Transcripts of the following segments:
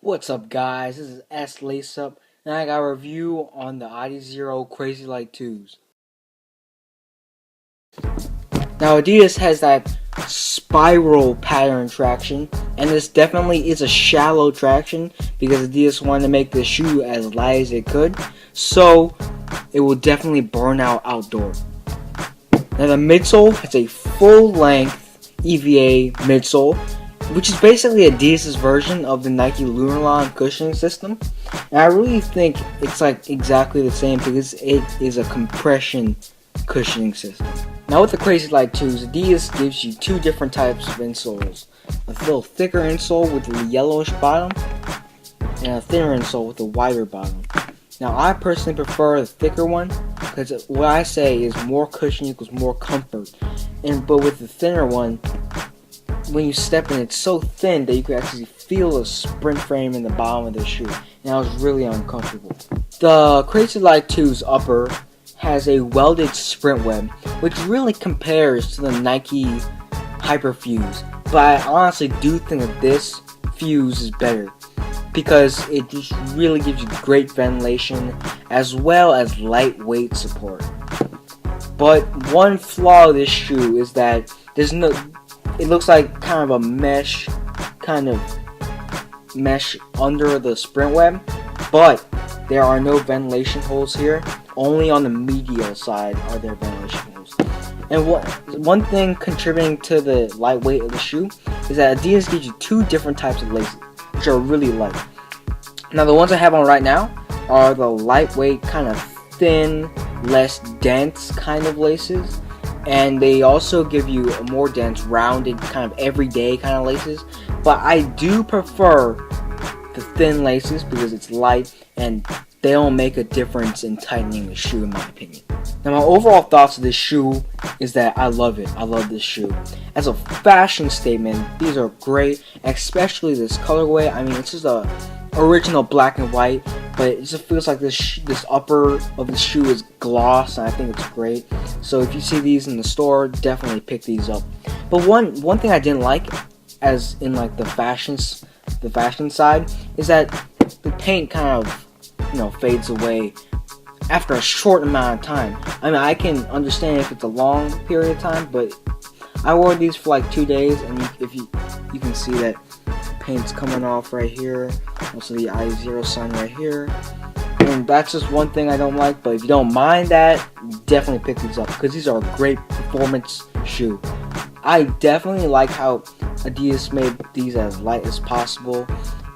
What's up, guys? This is SLaceUp, and I got a review on the Adizero Crazy Light 2s. Now, Adidas has that spiral pattern traction, and this definitely is a shallow traction because Adidas wanted to make the shoe as light as it could, so it will definitely burn out outdoor. Now, the midsole has a full-length EVA midsole, which is basically Adidas' version of the Nike Lunarlon cushioning system. And I really think it's like exactly the same because it is a compression cushioning system. Now with the Crazy Light 2s, Adidas gives you two different types of insoles. A little thicker insole with a yellowish bottom, and a thinner insole with a wider bottom. Now I personally prefer the thicker one because what I say is more cushion equals more comfort. But with the thinner one, when you step in, it's so thin that you can actually feel the sprint frame in the bottom of the shoe, and that was really uncomfortable. The Crazy Light 2's upper has a welded sprint web, which really compares to the Nike Hyperfuse, but I honestly do think that this fuse is better because it just really gives you great ventilation as well as lightweight support. But one flaw of this shoe is that it looks like kind of a mesh under the sprint web, but there are no ventilation holes here. Only on the medial side are there ventilation holes. And one thing contributing to the lightweight of the shoe is that Adidas gives you two different types of laces, which are really light. Now the ones I have on right now are the lightweight, kind of thin, less dense kind of laces. And they also give you a more dense, rounded, kind of everyday kind of laces. But I do prefer the thin laces because it's light and they don't make a difference in tightening the shoe, in my opinion. Now my overall thoughts of this shoe is that I love it. I love this shoe. As a fashion statement, these are great, especially this colorway. I mean, it's just a original black and white, but it just feels like this upper of the shoe is gloss, and I think it's great. So if you see these in the store, definitely pick these up. But one thing I didn't like, as in like the fashion side, is that the paint kind of fades away after a short amount of time. I mean, I can understand if it's a long period of time, but I wore these for like 2 days, and if you can see that paint's coming off right here. Also the Adizero sign right here. And that's just one thing I don't like, but if you don't mind that, definitely pick these up because these are a great performance shoe. I definitely like how Adidas made these as light as possible,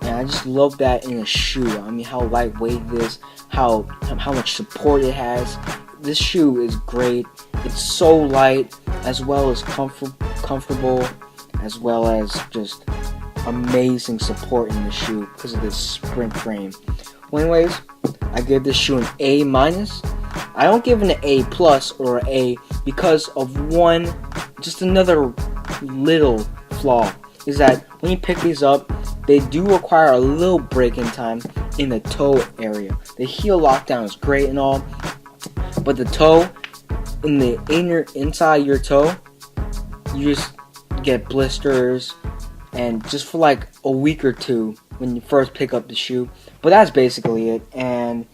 and I just love that in a shoe. I mean, how lightweight it is, how much support it has. This shoe is great. It's so light, as well as comfortable, as well as just amazing support in the shoe because of this sprint frame. Well, anyways, I give this shoe an A-. I don't give it an A+ or an A because of just another little flaw is that when you pick these up, they do require a little break-in time in the toe area. The heel lockdown is great and all, but the toe, in the inside your toe, you just get blisters, and just for like a week or two when you first pick up the shoe. But that's basically it. And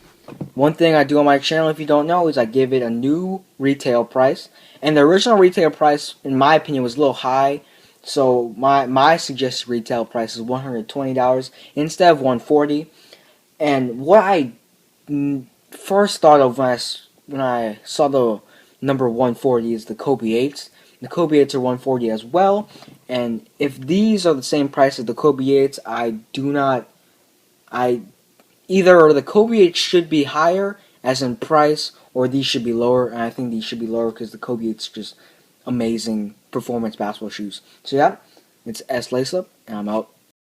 one thing I do on my channel, if you don't know, is I give it a new retail price. And the original retail price, in my opinion, was a little high. So my suggested retail price is $120 instead of $140. And what I first thought of when I saw the number 140 is the Kobe 8s. The Kobe 8s are 140 as well, and if these are the same price as the Kobe 8s, either the Kobe 8s should be higher as in price, or these should be lower, and I think these should be lower because the Kobe 8s are just amazing performance basketball shoes. So yeah, it's SLaceUp, and I'm out.